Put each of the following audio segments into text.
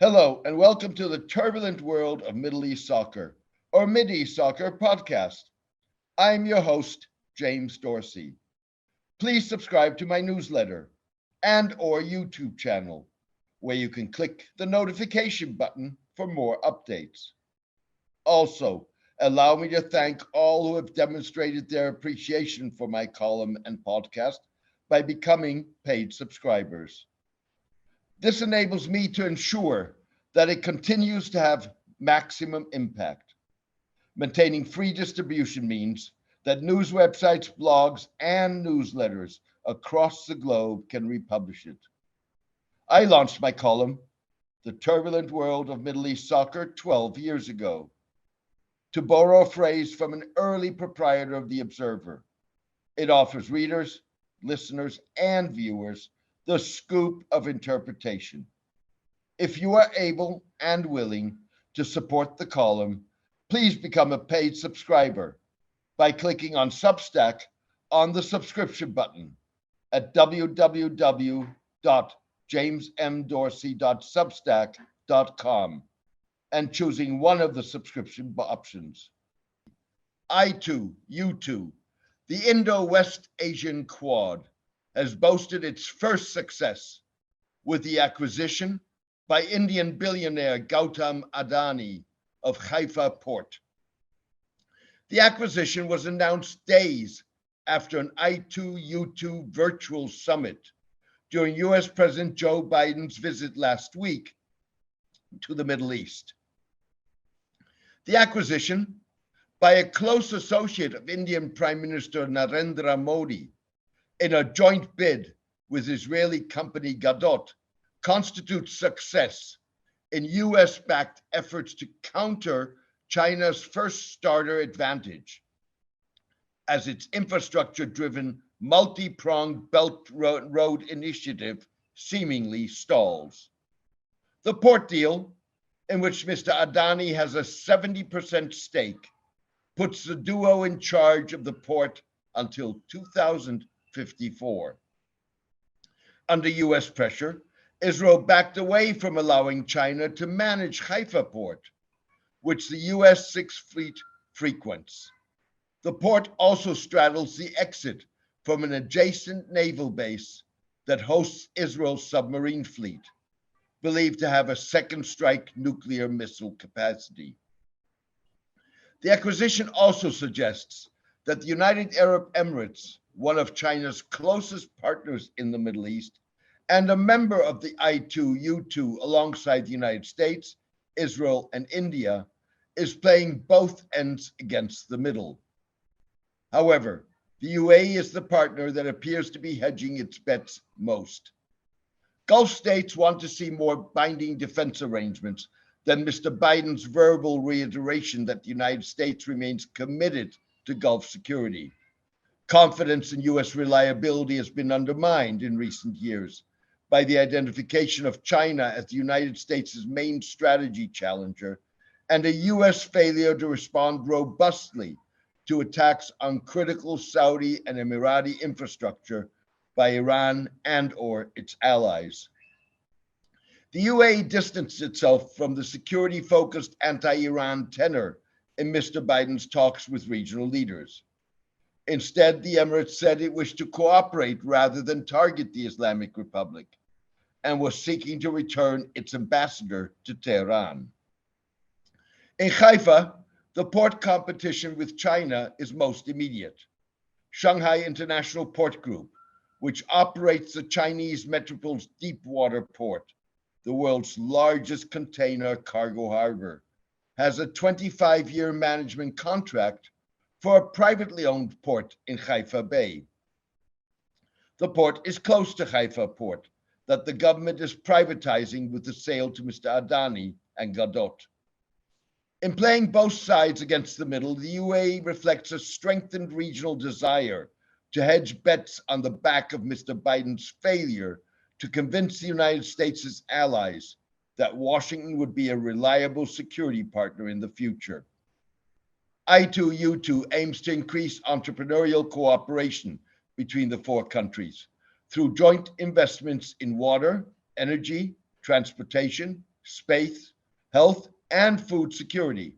Hello, and welcome to the turbulent world of Middle East soccer, or Mid-East Soccer podcast. I'm your host, James Dorsey. Please subscribe to my newsletter and or YouTube channel, where you can click the notification button for more updates. Also, allow me to thank all who have demonstrated their appreciation for my column and podcast by becoming paid subscribers. This enables me to ensure that it continues to have maximum impact. Maintaining free distribution means that news websites, blogs, and newsletters across the globe can republish it. I launched my column, The Turbulent World of Middle East Soccer, 12 years ago. To borrow a phrase from an early proprietor of The Observer, it offers readers, listeners, and viewers the scoop of interpretation. If you are able and willing to support the column, please become a paid subscriber by clicking on Substack on the subscription button at www.jamesmdorsey.substack.com and choosing one of the subscription options. I too, you too, the Indo-West Asian Quad has boasted its first success with the acquisition by Indian billionaire Gautam Adani of Haifa port. The acquisition was announced days after an I2U2 virtual summit during US President Joe Biden's visit last week to the Middle East. The acquisition by a close associate of Indian Prime Minister Narendra Modi in a joint bid with Israeli company Gadot constitutes success in US-backed efforts to counter China's first starter advantage as its infrastructure-driven multi-pronged Belt Road initiative seemingly stalls. The port deal, in which Mr. Adani has a 70% stake, puts the duo in charge of the port until 2054. Under US pressure, Israel backed away from allowing China to manage Haifa port, which the US Sixth Fleet frequents. The port also straddles the exit from an adjacent naval base that hosts Israel's submarine fleet, believed to have a second strike nuclear missile capacity. The acquisition also suggests that the United Arab Emirates, one of China's closest partners in the Middle East, and a member of the I2U2 alongside the United States, Israel, and India, is playing both ends against the middle. However, the UAE is the partner that appears to be hedging its bets most. Gulf states want to see more binding defense arrangements than Mr. Biden's verbal reiteration that the United States remains committed to Gulf security. Confidence in US reliability has been undermined in recent years by the identification of China as the United States' main strategy challenger and a US failure to respond robustly to attacks on critical Saudi and Emirati infrastructure by Iran and or its allies. The UAE distanced itself from the security-focused anti-Iran tenor in Mr. Biden's talks with regional leaders. Instead, the Emirates said it wished to cooperate rather than target the Islamic Republic, and was seeking to return its ambassador to Tehran. In Haifa, the port competition with China is most immediate. Shanghai International Port Group, which operates the Chinese metropole's deep-water port, the world's largest container cargo harbor, has a 25-year management contract for a privately owned port in Haifa Bay. The port is close to Haifa port that the government is privatizing with the sale to Mr. Adani and Gadot. In playing both sides against the middle, the UAE reflects a strengthened regional desire to hedge bets on the back of Mr. Biden's failure to convince the United States' allies that Washington would be a reliable security partner in the future. I2U2 aims to increase entrepreneurial cooperation between the four countries through joint investments in water, energy, transportation, space, health, and food security.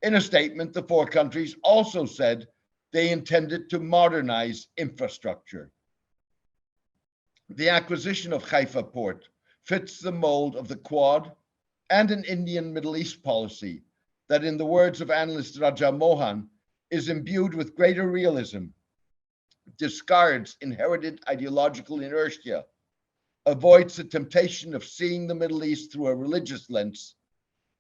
In a statement, the four countries also said they intended to modernize infrastructure. The acquisition of Haifa port fits the mold of the Quad and an Indian Middle East policy that, in the words of analyst Raja Mohan, is imbued with greater realism, discards inherited ideological inertia, avoids the temptation of seeing the Middle East through a religious lens,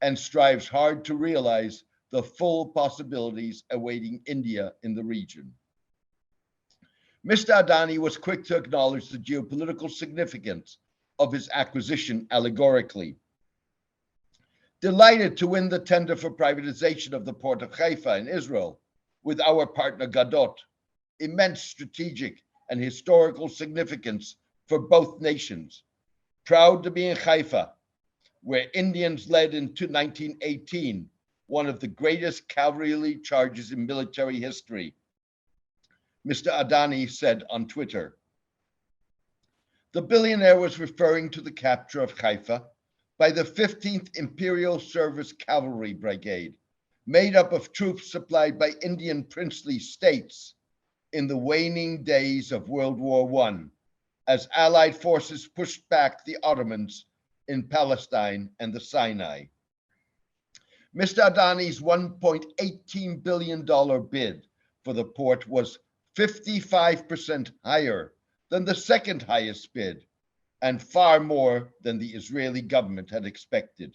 and strives hard to realize the full possibilities awaiting India in the region. Mr. Adani was quick to acknowledge the geopolitical significance of his acquisition allegorically. Delighted to win the tender for privatization of the port of Haifa in Israel with our partner Gadot, immense strategic and historical significance for both nations. Proud to be in Haifa, where Indians led in 1918 one of the greatest cavalry charges in military history, Mr. Adani said on Twitter. The billionaire was referring to the capture of Haifa by the 15th Imperial Service Cavalry Brigade, made up of troops supplied by Indian princely states in the waning days of World War I, as Allied forces pushed back the Ottomans in Palestine and the Sinai. Mr. Adani's $1.18 billion bid for the port was 55% higher than the second highest bid and far more than the Israeli government had expected.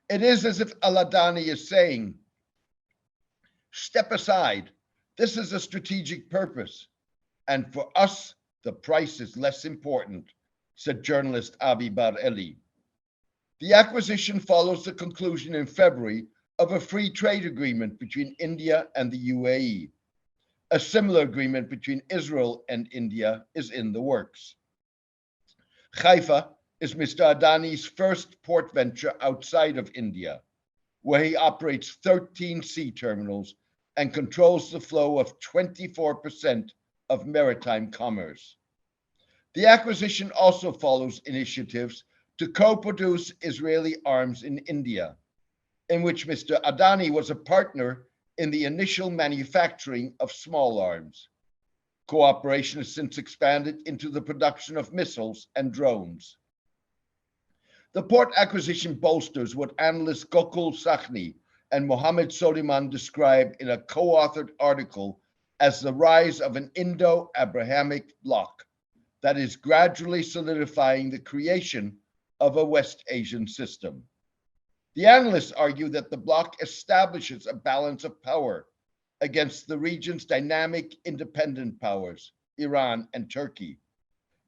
It is as if Al-Adani is saying, step aside, this is a strategic purpose, and for us, the price is less important, said journalist Abi Bar-Eli. The acquisition follows the conclusion in February of a free trade agreement between India and the UAE. A similar agreement between Israel and India is in the works. Haifa is Mr. Adani's first port venture outside of India, where he operates 13 sea terminals and controls the flow of 24% of maritime commerce. The acquisition also follows initiatives to co-produce Israeli arms in India, in which Mr. Adani was a partner in the initial manufacturing of small arms. Cooperation has since expanded into the production of missiles and drones. The port acquisition bolsters what analysts Gokul Sahni and Mohammed Soliman describe in a co-authored article as the rise of an Indo-Abrahamic bloc that is gradually solidifying the creation of a West Asian system. The analysts argue that the bloc establishes a balance of power against the region's dynamic independent powers, Iran and Turkey,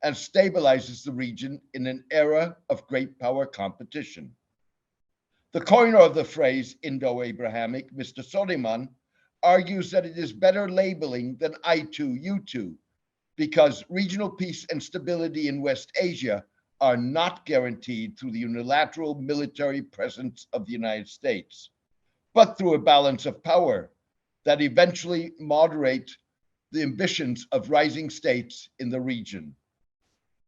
and stabilizes the region in an era of great power competition. The coiner of the phrase Indo-Abrahamic, Mr. Soliman, argues that it is better labeling than I two, you two, because regional peace and stability in West Asia are not guaranteed through the unilateral military presence of the United States, but through a balance of power that eventually moderate the ambitions of rising states in the region.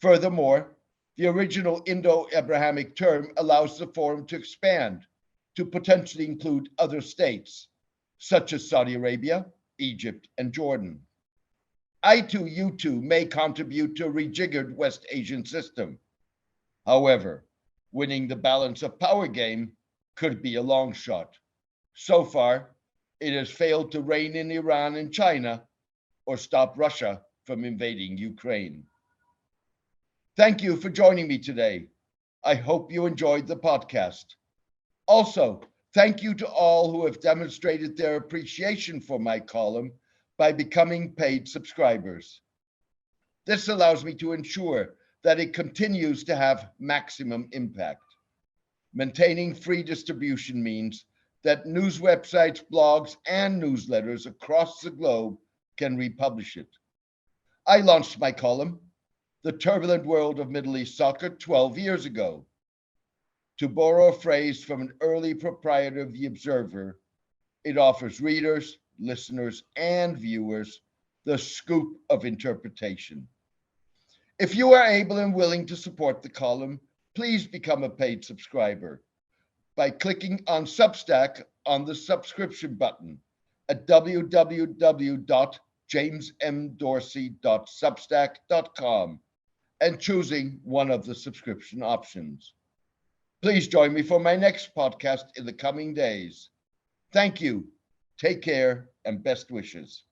Furthermore, the original Indo-Abrahamic term allows the forum to expand to potentially include other states, such as Saudi Arabia, Egypt, and Jordan. I two, you two may contribute to a rejiggered West Asian system. However, winning the balance of power game could be a long shot. So far, it has failed to rein in Iran and China or stop Russia from invading Ukraine. Thank you for joining me today. I hope you enjoyed the podcast. Also, thank you to all who have demonstrated their appreciation for my column by becoming paid subscribers. This allows me to ensure that it continues to have maximum impact. Maintaining free distribution means that news websites, blogs, and newsletters across the globe can republish it. I launched my column, The Turbulent World of Middle East Soccer, 12 years ago. To borrow a phrase from an early proprietor of The Observer, it offers readers, listeners, and viewers the scoop of interpretation. If you are able and willing to support the column, please become a paid subscriber by clicking on Substack on the subscription button at www.jamesmdorsey.substack.com and choosing one of the subscription options. Please join me for my next podcast in the coming days. Thank you. Take care and best wishes.